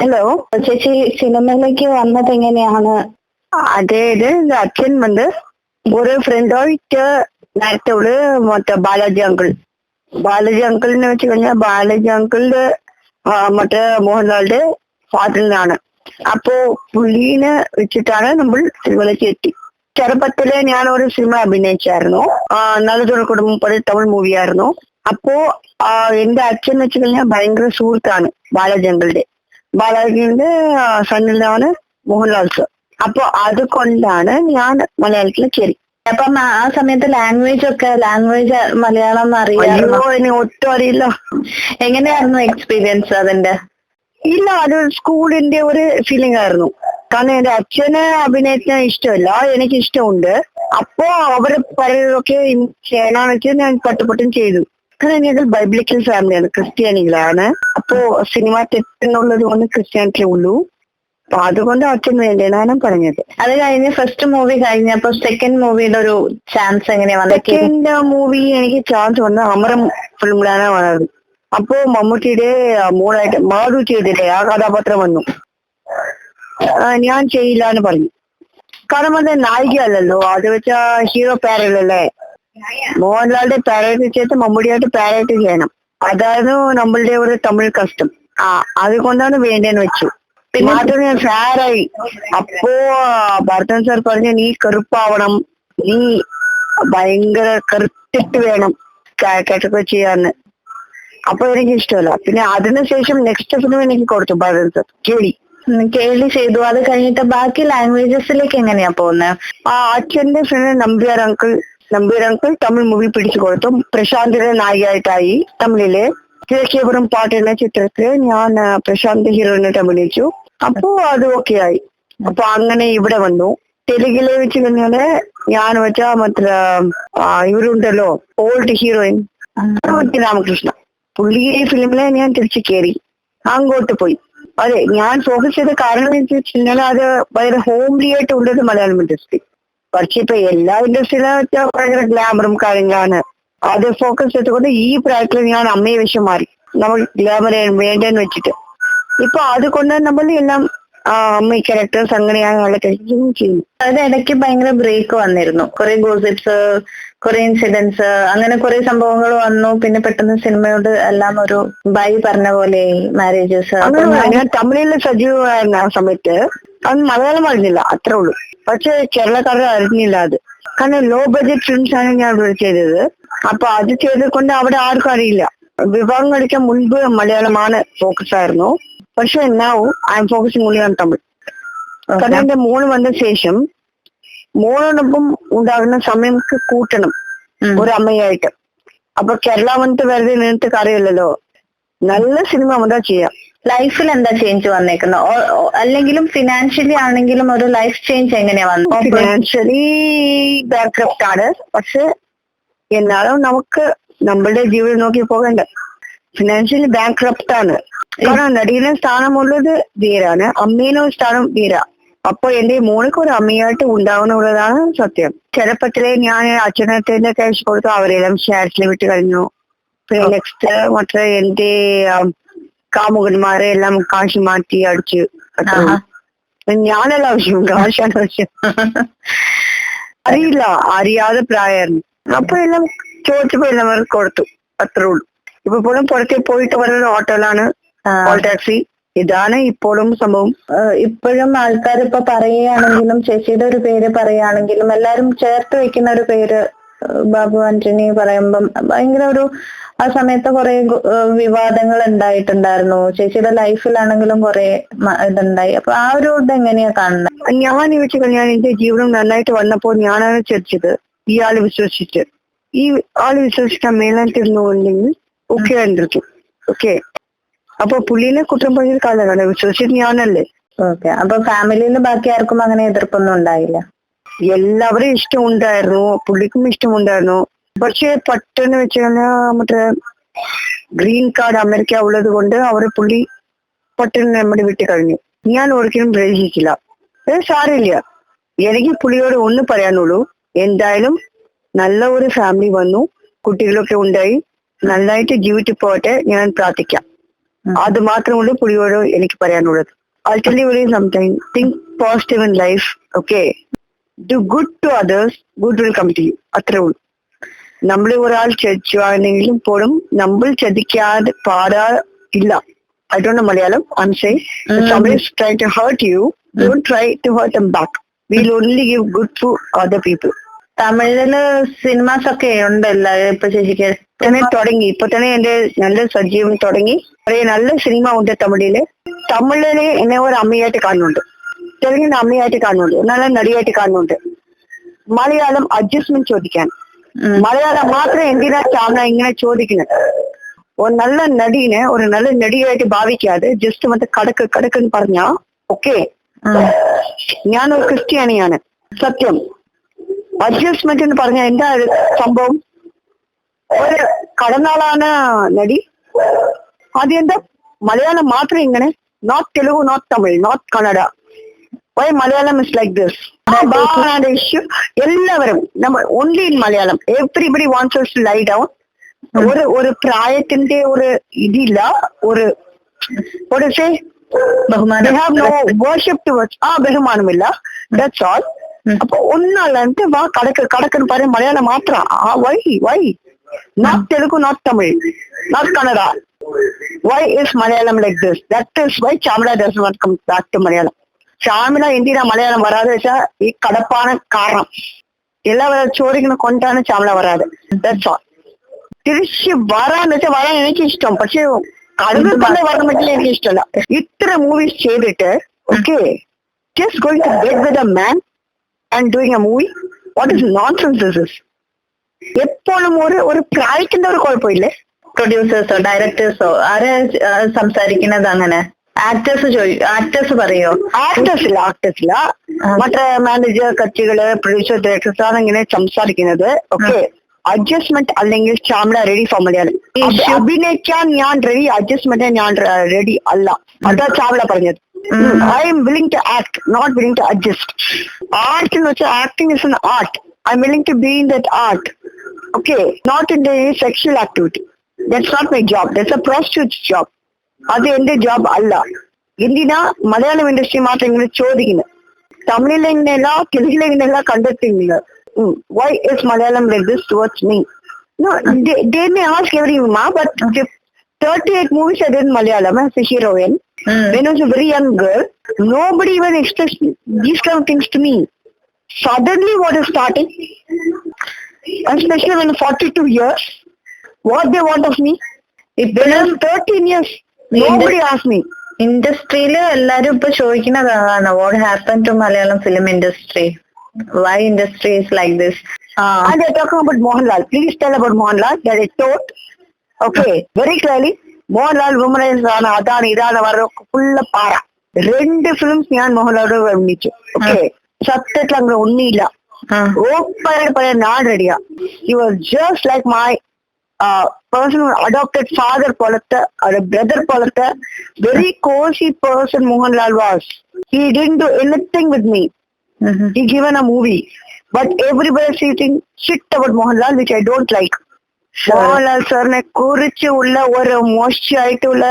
Hello ചേച്ചി, സിനിമയിലേക്ക് വന്നത് എങ്ങനെയാണ്? അതായത് അച്ഛൻ വന്ന് ഒരു ഫ്രണ്ടായിട്ട് നേരത്തെ മറ്റേ ബാലാജി അങ്കിൾ എന്ന് വെച്ച് കഴിഞ്ഞാൽ ബാലാജി അങ്കിളിന്റെ മറ്റേ മോഹൻലാലിന്റെ ഫാദറിനാണ്. അപ്പോ പുള്ളീനെ വെച്ചിട്ടാണ് നമ്മൾ സിനിമയിലേക്ക് എത്തി. ചെറുപ്പത്തില് ഞാൻ ഒരു സിനിമ അഭിനയിച്ചായിരുന്നു. നല്ലതൊരു കുടുംബം പോലെ തമിഴ് മൂവിയായിരുന്നു. അപ്പോ എന്റെ അച്ഛൻ വെച്ച് കഴിഞ്ഞാൽ ഭയങ്കര സുഹൃത്താണ് ബാലാജിന്റെ സണ്ണിലാണ് മോഹൻലാൽ സർ. അപ്പൊ അതുകൊണ്ടാണ് ഞാൻ മലയാളത്തിൽ കയറി. അപ്പം ആ സമയത്ത് ലാംഗ്വേജ് മലയാളം അറിയാമോ? എനിക്ക് ഒട്ടും അറിയില്ല. എങ്ങനെയായിരുന്നു എക്സ്പീരിയൻസ് അതിന്റെ? ഇല്ല, അത് സ്കൂളിന്റെ ഒരു ഫീലിംഗ് ആയിരുന്നു. കാരണം എന്റെ അച്ഛന് അഭിനയിക്കാൻ ഇഷ്ടമല്ല, എനിക്ക് ഇഷ്ടമുണ്ട്. അപ്പോ അവര് പറയുന്നതൊക്കെ ചെയ്യണമെന്ന് വെച്ചാൽ ഞാൻ പട്ടുപട്ടും ചെയ്തു. കാരണം ഞങ്ങൾ ബൈബിളിക്കൽ ഫാമിലിയാണ്, ക്രിസ്ത്യാനികളാണ്. അപ്പോ സിനിമ തെറ്റെന്നുള്ളത് കൊണ്ട് ക്രിസ്ത്യാനിറ്റി ഉള്ളൂ. അപ്പൊ അതുകൊണ്ട് അച്ഛൻ വേണ്ടിയാണ് പറഞ്ഞത്. അത് കഴിഞ്ഞ് ഫസ്റ്റ് മൂവി കഴിഞ്ഞപ്പോ സെക്കൻഡ് മൂവിയുടെ ഒരു ചാൻസ് എങ്ങനെയാ വന്നത്? സെക്കൻഡ് മൂവി എനിക്ക് ചാൻസ് വന്നത് അമരം ഫിലിമിലാണ് വന്നത്. അപ്പോ മമ്മൂട്ടിയുടെ മോളായിട്ട് മാധു ചെയ്തില്ലേ, ആ കഥാപാത്രം വന്നു. ഞാൻ ചെയ്യില്ല എന്ന് പറഞ്ഞു. കാരണം അത് നായികയല്ലല്ലോ, അത് വെച്ചാ ഹീറോ പാരലല്ലേ. മോഹൻലാലിന്റെ പാരലായിട്ട് ചെയ്ത് മമ്മൂടിയായിട്ട് പാരലായിട്ട് ചെയ്യണം. അതായിരുന്നു നമ്മളുടെ ഒരു തമിഴ് കസ്റ്റം. അതുകൊണ്ടാണ് വേണ്ടേന്ന് വെച്ചു. മാത്രം ഞാൻ ഫാരായി. അപ്പോ ഭരതൻ സാർ പറഞ്ഞു, നീ കറുപ്പാവണം, നീ ഭയങ്കര കറുത്തിട്ട് വേണം കേട്ടൊക്കെ ചെയ്യാന്ന്. അപ്പൊ എനിക്ക് ഇഷ്ടമല്ല. പിന്നെ അതിനുശേഷം നെക്സ്റ്റ് ഫിലിം എനിക്ക് കൊടുത്തു ഭരതൻ സാർ, കേളി ചെയ്തു. അത് കഴിഞ്ഞിട്ട് ബാക്കി ലാംഗ്വേജസിലേക്ക് എങ്ങനെയാ പോകുന്നത്? അച്ഛന്റെ friend Nambiar uncle Tamil movie പിടിച്ചു കൊടുത്തു. പ്രശാന്തിന്റെ നായികയായിട്ടായി തമിഴില്. കിഴക്കേപുരം പാട്ട് എന്ന ചിത്രത്തില് ഞാൻ പ്രശാന്ത് ഹീറോയിനായിട്ട് അഭിനയിച്ചു. അപ്പോ അത് ഓക്കെ ആയി. അപ്പൊ അങ്ങനെ ഇവിടെ വന്നു. തെലുങ്കിലെ വെച്ച് കഴിഞ്ഞാല് ഞാൻ വെച്ചാ ഇവരുണ്ടല്ലോ ഓൾഡ് ഹീറോയിൻ രാമകൃഷ്ണ, പുള്ളിയെ ഫിലിമിലെ ഞാൻ തിരിച്ചു കയറി, അങ്ങോട്ട് പോയി. അതെ, ഞാൻ ഫോക്കസ് ചെയ്ത കാരണം എന്ന് വെച്ച് കഴിഞ്ഞാൽ അത് ഭയങ്കര ഹോംലി ആയിട്ട് ഉള്ളത് മലയാളം ഇൻഡസ്ട്രി. പക്ഷെ ഇപ്പൊ എല്ലാ ഇൻഡസ്ട്രിയിലും വെച്ചാൽ ഭയങ്കര ഗ്ലാമറും കാര്യങ്ങളാണ്. അത് ഫോക്കസ് ചെയ്തുകൊണ്ട് ഈ പ്രായത്തിൽ ഞാൻ അമ്മയെ വിഷം മാറി, നമ്മൾ ഗ്ലാമർ വേണ്ടെന്ന് വെച്ചിട്ട്. ഇപ്പൊ അതുകൊണ്ട് നമ്മൾ എല്ലാം അമ്മ ക്യാരക്ടേഴ്സ് അങ്ങനെയാണ് ചെയ്യുന്നു. അത് ഇടയ്ക്ക് ഭയങ്കര ബ്രേക്ക് വന്നിരുന്നു, കുറെ ഗോസിപ്സ്, കുറെ ഇൻസിഡൻസ്, അങ്ങനെ കുറെ സംഭവങ്ങൾ വന്നു. പിന്നെ പെട്ടെന്ന് സിനിമയോട് എല്ലാം ഒരു ബൈ പറഞ്ഞ പോലെ മാരേജസ്. ഞാൻ തമിഴില് സജീവമായിരുന്ന ആ സമയത്ത് അത് മലയാളം അറിഞ്ഞില്ല, അത്രേ ഉള്ളൂ. പക്ഷെ കേരളക്കാരെ അറിഞ്ഞില്ല അത്. കാരണം ലോ ബഡ്ജറ്റ് ഫിലിംസ് ആണ് ഞാൻ ഇവിടെ ചെയ്തത്. അപ്പൊ അത് ചെയ്തുകൊണ്ട് അവിടെ ആർക്കും അറിയില്ല. വിവാഹം കഴിക്കാൻ മുൻപ് മലയാളമാണ് ഫോക്കസ് ആയിരുന്നു. പക്ഷെ now I M focusing only on Tamil. കാരണം എന്റെ മോള് വന്ന ശേഷം മോളോടൊപ്പം ഉണ്ടാകുന്ന സമയം കൂട്ടണം ഒരു അമ്മയായിട്ട്. അപ്പൊ കേരള വന്നിട്ട് വെറുതെ നിന്നിട്ട് കാര്യമില്ലല്ലോ, നല്ല സിനിമ വന്നാ ചെയ്യാം. ലൈഫിൽ എന്താ ചേഞ്ച് വന്നേക്കുന്നത്? അല്ലെങ്കിലും ഫിനാൻഷ്യലി ആണെങ്കിലും ഒരു ലൈഫ് ചേഞ്ച് എങ്ങനെയാ വന്നത്? ഫിനാൻഷ്യലി ബാങ്ക്രപ്റ്റ് ആണ്, പക്ഷെ എന്നാലും നമുക്ക് നമ്മളുടെ ജീവിതം നോക്കി പോകണ്ട. ഫിനാൻഷ്യലി ബാങ്ക്രപ്റ്റ് ആണ്. കാരണം നടിയുടെ സ്ഥാനമുള്ളത് ധീരാണ്, അമ്മേനോ സ്ഥാനം ധീര. അപ്പൊ എന്റെ മോൾക്ക് ഒരു അമ്മയായിട്ട് ഉണ്ടാവുന്നുള്ളതാണ് സത്യം. ചെറുപ്പത്തിലെ ഞാൻ അച്ഛനത്തിന്റെ ക്യാഷ് കൊടുത്തു, അവരെല്ലാം ഷെയർസിൽ വിട്ട് കഴിഞ്ഞു. പിന്നെ നെക്സ്റ്റ് മറ്റേ എന്റെ കാമുകന്മാരെ എല്ലാം കാശ് മാറ്റി അടിച്ചു. ഞാനല്ല ആവശ്യം, കാശാണ് ആവശ്യം. അറിയില്ല, അറിയാതെ പ്രായമായിരുന്നു. അപ്പൊ എല്ലാം ചോദിച്ചപ്പോ എല്ലാം കൊടുത്തു, അത്രേ ഉള്ളൂ. ഇപ്പൊ പോലും പുറത്തെ പോയിട്ട് വരുന്ന ഓട്ടോയിലാണ്, ഓൾ ടാക്സി. ഇതാണ് ഇപ്പോഴും സംഭവം. ഇപ്പോഴും ആൾക്കാർ ഇപ്പൊ പറയുകയാണെങ്കിലും, ചേച്ചിയുടെ ഒരു പേര് പറയുകയാണെങ്കിലും എല്ലാരും ചേർത്ത് വെക്കുന്ന ഒരു പേര് ബാബു ആന്റണി പറയുമ്പം ഭയങ്കര ഒരു ആ സമയത്ത് കുറെ വിവാദങ്ങൾ ഉണ്ടായിട്ടുണ്ടായിരുന്നു. ചേച്ചിയുടെ ലൈഫിലാണെങ്കിലും കുറെ ഇതുണ്ടായി. അപ്പൊ ആ ഒരു ഇത് എങ്ങനെയാ കാണുന്നത്? ഞാൻ വെച്ച് കഴിഞ്ഞാൽ എന്റെ ജീവിതം നന്നായിട്ട് വന്നപ്പോൾ ഞാനാണ് ചർച്ചത് ഈ ആള് വിശ്വസിച്ചിട്ട്. ഈ ആള് വിശ്വസിക്കാൻ മേലാണ്ടിരുന്നുണ്ടെങ്കിൽ ഓക്കെ ആയിരിക്കും. ഓക്കെ, അപ്പൊ പുള്ളിനെ കുറ്റം പറഞ്ഞ കാലമാണ്, വിശ്വസിച്ചിട്ട് ഞാനല്ലേ. ഓക്കെ, അപ്പൊ ഫാമിലിയിൽ ബാക്കി ആർക്കും അങ്ങനെ എതിർപ്പൊന്നും ഉണ്ടായില്ല? എല്ലാവരും ഇഷ്ടമുണ്ടായിരുന്നു, പുള്ളിക്കും ഇഷ്ടമുണ്ടായിരുന്നു. പക്ഷെ പെട്ടെന്ന് വെച്ച് കഴിഞ്ഞാൽ മറ്റേ ഗ്രീൻ കാർഡ് അമേരിക്ക ഉള്ളത് കൊണ്ട് പുള്ളി പെട്ടെന്ന് നമ്മുടെ വിട്ട് കഴിഞ്ഞു. ഞാൻ ഒരിക്കലും പ്രതീക്ഷിച്ചില്ല. സാരമില്ല, എനിക്ക് പുള്ളിയോട് ഒന്ന് പറയാനുള്ളൂ, എന്തായാലും നല്ല ഒരു ഫാമിലി വന്നു, കുട്ടികളൊക്കെ ഉണ്ടായി, നന്നായിട്ട് ജീവിച്ചു പോകട്ടെ, ഞാൻ പ്രാർത്ഥിക്കാം. അത് മാത്രമുള്ളൂ പുള്ളിയോട് എനിക്ക് പറയാനുള്ളത്. I'll tell you very something. Think positive in life. Okay. Do good to others. Good will come to you. അത്രേ ഉള്ളൂ. നമ്മൾ ഒരാൾ ചതിച്ചുവാണെങ്കിലും പോലും നമ്മൾ ചതിക്കാതെ പാടാ ഇല്ല. I don't know Malayalam. I'm saying if somebody is trying to hurt you, don't try to hurt them back. We'll only give good to other people. തമിഴില് cinemas ഒക്കെ ഉണ്ടല്ലോ ഇപ്പൊ ചേച്ചിക്ക്? തുടങ്ങി ഇപ്പൊ തന്നെ എന്റെ നല്ല സജീവം തുടങ്ങി. നല്ല സിനിമ ഉണ്ട് തമിഴില്. തമിഴില് എന്നെ ഒരു അമ്മയായിട്ട് കാണുന്നുണ്ട്, തെലുങ്കിന് അമ്മയായിട്ട് കാണുന്നുണ്ട്, നല്ല നടിയായിട്ട് കാണുന്നുണ്ട്. മലയാളം അഡ്ജസ്റ്റ്മെന്റ് ചോദിക്കാൻ. മലയാളം മാത്രം എന്തിനാ ചാമ ഇങ്ങനെ ചോദിക്കുന്നത്? ഒരു നല്ല നടീനെ ഒരു നല്ല നടിയായിട്ട് ഭാവിക്കാതെ ജസ്റ്റ് മറ്റേ കടക്കെന്ന് പറഞ്ഞാ ഓക്കെ. ഞാനൊരു ക്രിസ്ത്യാനിയാണ്, സത്യം. അഡ്ജസ്റ്റ്മെന്റ് എന്ന് പറഞ്ഞ എന്താ സംഭവം? ഒരു കടന്നാളാണ് നടി, അതെന്താ മലയാളം മാത്രം ഇങ്ങനെ? Not Telugu, not Tamil, not Kannada. Why Malayalam is like this? Issue എല്ലാവരും നമ്മൾ only in Malayalam. Everybody wants us to lie down. ഒരു പ്രായത്തിന്റെ ഒരു ഇതില്ല, ഒരു ബഹുമാനമില്ല. That's all. അപ്പൊ ഒന്നല്ല വാ കടക്കെന്ന് പറയും മലയാളം മാത്രം. Why not Telugu, not Tamil, not Kannada? Why is Malayalam like this? That is why Chamala does not come back to Malayalam. Chamala എന്തിനാ മലയാളം വരാതെ വെച്ചാൽ ഈ കടപ്പാണ് കാരണം. എല്ലാവരും ചോദിക്കുന്ന കൊണ്ടാണ് ചാമല വരാതെ. That's all. തിരിച്ച് വരാന്ന് വെച്ചാൽ വരാൻ എനിക്ക് ഇഷ്ടം, പക്ഷെ കടന്നിൽ തന്നെ വരാൻ പറ്റില്ല, എനിക്ക് ഇഷ്ടമല്ല. ഇത്ര മൂവീസ് ചെയ്തിട്ട് okay just going to bed with a man and doing a movie, what is nonsense this is? എപ്പോഴും ഒരു പ്രായത്തിന്റെ ഒരു കുഴപ്പമില്ലേ? പ്രൊഡ്യൂസേഴ്സോ ഡയറക്ടേഴ്സോ ആരെ സംസാരിക്കുന്നത് അങ്ങനെ? ആക്ടേഴ്സ് പറയോ? ആക്ടേഴ്സില്ല മറ്റേ മാനേജർ കക്ഷികള് പ്രൊഡ്യൂസർ ഡയറക്ടേഴ്സ് ആണ് ഇങ്ങനെ സംസാരിക്കുന്നത്. ഓക്കെ, അഡ്ജസ്റ്റ്മെന്റ് അല്ലെങ്കിൽ ചാമല റെഡി ഫോർ മലയാളം. അഭിനയിക്കാൻ ഞാൻ റെഡി, അഡ്ജസ്റ്റ്മെന്റ് ഞാൻ റെഡി അല്ല. അതാ ചാമല പറഞ്ഞത്. I am willing to act, not willing to adjust. Art എന്ന് വെച്ചാൽ acting is an art. I'm willing to be in that art. Okay, not in the sexual activity. That's not my job. That's a prostitute's job. അത് എന്റെ job അല്ല. എന്തിനാ Malayalam industry മാത്രം ഇങ്ങനെ ചോദിക്കുന്നത്? തമിഴിലെ ഇങ്ങനെയല്ല, തെലുങ്കിലെ ഇങ്ങനെയല്ല കണ്ടെത്തുന്നില്ല. Why is Malayalam like this towards me? No, they may ask everyone, but 38 movies I did in Malayalam as a heroine. When I was a very young girl, nobody even expressed these kind of things to me. Suddenly what is starting? Especially when 42 years, what they want of me? When I was 13 years, nobody asked me. ഇൻഡസ്ട്രിയില് എല്ലാരും ഇപ്പൊ ചോദിക്കുന്നതാണ് what happened to Malayalam film industry? Why industry is like this? And they're talking about Mohanlal. Please tell about Mohanlal that I told, okay, very clearly, Mohanlal വുമനൈസ് ആണ്, അതാണ് ഇതാണ് പറഞ്ഞ full പാറ. 2 films ഞാൻ മോഹൻലാലോട് അഭിനയിച്ചു. ഓക്കെ, സത്യത്തിൽ അങ്ങനെ ഒന്നുമില്ല. ഓപ്പണായിട്ട് പറയാൻ ഞാൻ റെഡിയാ. He was just like my personal adopted father പോലത്തെ, ബ്രദർ പോലത്തെ very cosy person Mohanlal was. He didn't do anything with me. He given a movie, but everybody is saying shit about Mohanlal, which I don't like. Mohanlal സാറിനെ കുറിച്ച് ഉള്ള ഒരു മോശമായിട്ടുള്ള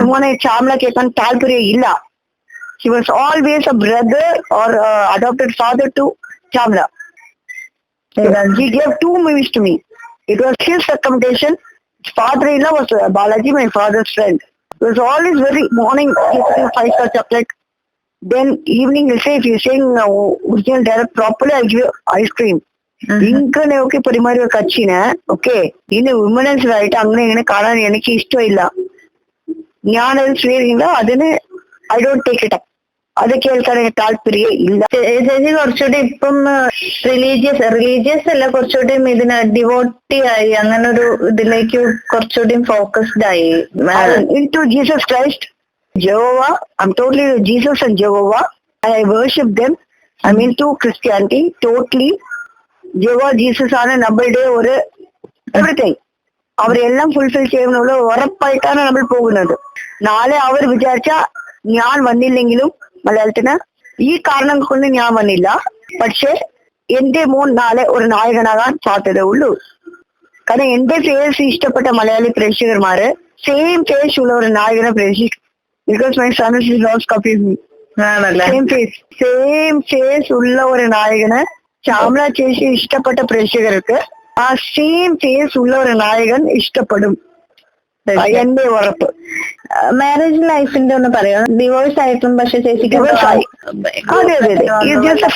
മോനെ ചാമല കേൾക്കാൻ താല്പര്യം ഇല്ല. He was always a brother or adopted father to Chamla. He gave 2 movies to me. It was his recommendation. His father-in-law was Balaji, my father's friend. It was always very morning, 5-star chocolate. Then evening he'll say, if you're saying original dialect properly, I'll give you ice cream. ഇങ്ങനെ ഒക്കെ പെരുമാറി ഒരു കച്ചിന് okay ഇന്ന് വുമനൻസ് ആയിട്ട് അങ്ങനെ ഇങ്ങനെ കാണാൻ എനിക്ക് ഇഷ്ടമില്ല. ഞാനത് സ്വീകരിക്കില്ല. അതിന് I don't take it up. അത് കേൾക്കാൻ എനിക്ക് താല്പര്യം ഇല്ല. ചേച്ചി കുറച്ചുകൂടി ഇപ്പം റിലീജിയസ് അല്ല, കുറച്ചുകൂടി ഇതിന് ഡിവോട്ടി ആയി, അങ്ങനെ ഒരു ഇതിലേക്ക് കുറച്ചുകൂടി ഫോക്കസ്ഡ് ആയി. into Jesus Christ, Jehovah, I'm totally Jesus and Jehovah. I worship them. I'm into Christianity totally. Jehovah, Jesus ആണ് നമ്മളുടെ ഒരു എവറിത്തിങ്. അവരെല്ലാം ഫുൾഫിൽ ചെയ്യുന്നുള്ള ഉറപ്പായിട്ടാണ് നമ്മൾ പോകുന്നത്. നാളെ അവർ വിചാരിച്ച ഞാൻ വന്നില്ലെങ്കിലും മലയാളത്തിന് ഈ കാരണം കൊണ്ട് ഞാൻ വന്നില്ല, പക്ഷെ എന്റെ മോൻ നാളെ ഒരു നായകനാകാൻ സാധ്യത ഉള്ളൂ. കാരണം എന്റെ ഫേസ് ഇഷ്ടപ്പെട്ട മലയാളി പ്രേക്ഷകന്മാര് സെയിം ഫേസ് ഉള്ള ഒരു നായകനെ പ്രേക്ഷിക്കും. Because my son is loss copy me. ആണല്ലേ? സെയിം ഫേസ് ഉള്ള ഒരു നായകന് ശ്യാമള ചേച്ചി ഇഷ്ടപ്പെട്ട പ്രേക്ഷകർക്ക് ആ സെയിം ഫേസ് ഉള്ള ഒരു നായകൻ ഇഷ്ടപ്പെടും. എന്റെ ഉറപ്പ്. മാരേജ് ലൈഫിന്റെ ഒന്ന് പറയാം. ഡിവോഴ്സ് ആയിട്ടും പക്ഷെ ചേച്ചിക്ക്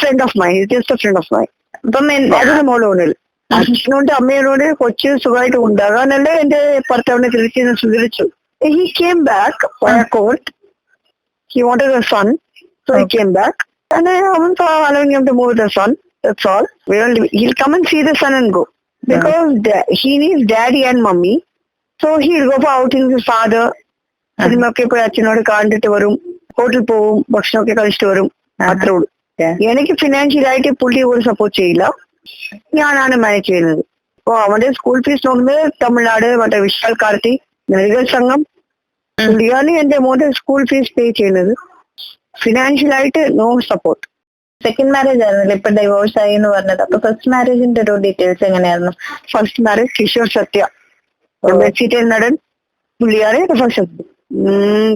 ഫ്രണ്ട് ഓഫ് മൈ ഇപ്പം അതിന് മോളോണിൽ അച്ഛനോണ്ട് അമ്മയോട് കൊച്ചു സുഖമായിട്ട് ഉണ്ടാകാനല്ലേ എന്റെ ഭർത്താവിനെ തിരിച്ചു സ്വീകരിച്ചു. He came back court. He wanted a son, so he came back. And I haven't allowing him to move the son. That's all. He'll come and see the son and go. Because he needs daddy and mummy. So he'll go for outing with his father. സിനിമയൊക്കെ പോയി അച്ഛനോട് കണ്ടിട്ട് വരും, ഹോട്ടലിൽ പോവും, ഭക്ഷണമൊക്കെ കഴിച്ചിട്ട് വരും. അത്രേ ഉള്ളൂ. എനിക്ക് ഫിനാൻഷ്യലായിട്ട് പുള്ളി ഒരു സപ്പോർട്ട് ചെയ്യില്ല, ഞാനാണ് മാനേജ് ചെയ്യുന്നത്. അപ്പൊ അവന്റെ സ്കൂൾ ഫീസ് നോക്കുന്നത് തമിഴ്നാട് മറ്റേ വിശാൽ കാർത്തി നടികർ സംഘം പുള്ളിയാണ് എന്റെ മോന്റെ സ്കൂൾ ഫീസ് പേ ചെയ്യുന്നത്. ഫിനാൻഷ്യലായിട്ട് നോ സപ്പോർട്ട്. സെക്കൻഡ് മാരേജ് ആയിരുന്നല്ലോ ഇപ്പൊ ഡിവോഴ്സ് ആയി എന്ന് പറഞ്ഞത്. അപ്പൊ ഫസ്റ്റ് മാരേജിന്റെ ഒരു ഡീറ്റെയിൽസ് എങ്ങനെയായിരുന്നു? ഫസ്റ്റ് മാരേജ് കിഷോർ സത്യ, വെച്ചിട്ടൽ നടൻ, പുള്ളിയാണ് ഫസ്റ്റ്.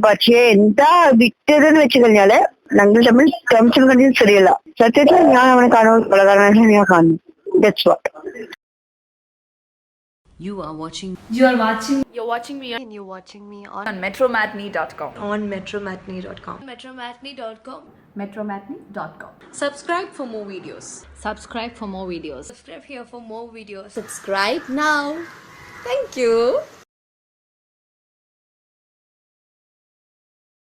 പക്ഷേ എന്താ വിറ്റതെന്ന് വെച്ച് കഴിഞ്ഞാല് ഞങ്ങൾ തമ്മിൽ ടേംസ് ആൻഡ് കണ്ടീഷൻസ് ശരിയല്ല. സത്യത്തിൽ ഞാൻ അവനെ കാണുമ്പോൾ കൊലകാരനാണ് ഞാൻ കാണുന്നു. That's what. You're watching me on metromatney.com. on metromatney.com. metromatney.com. Subscribe for more videos. Subscribe for more videos. Subscribe here for more videos. Subscribe now. Thank you.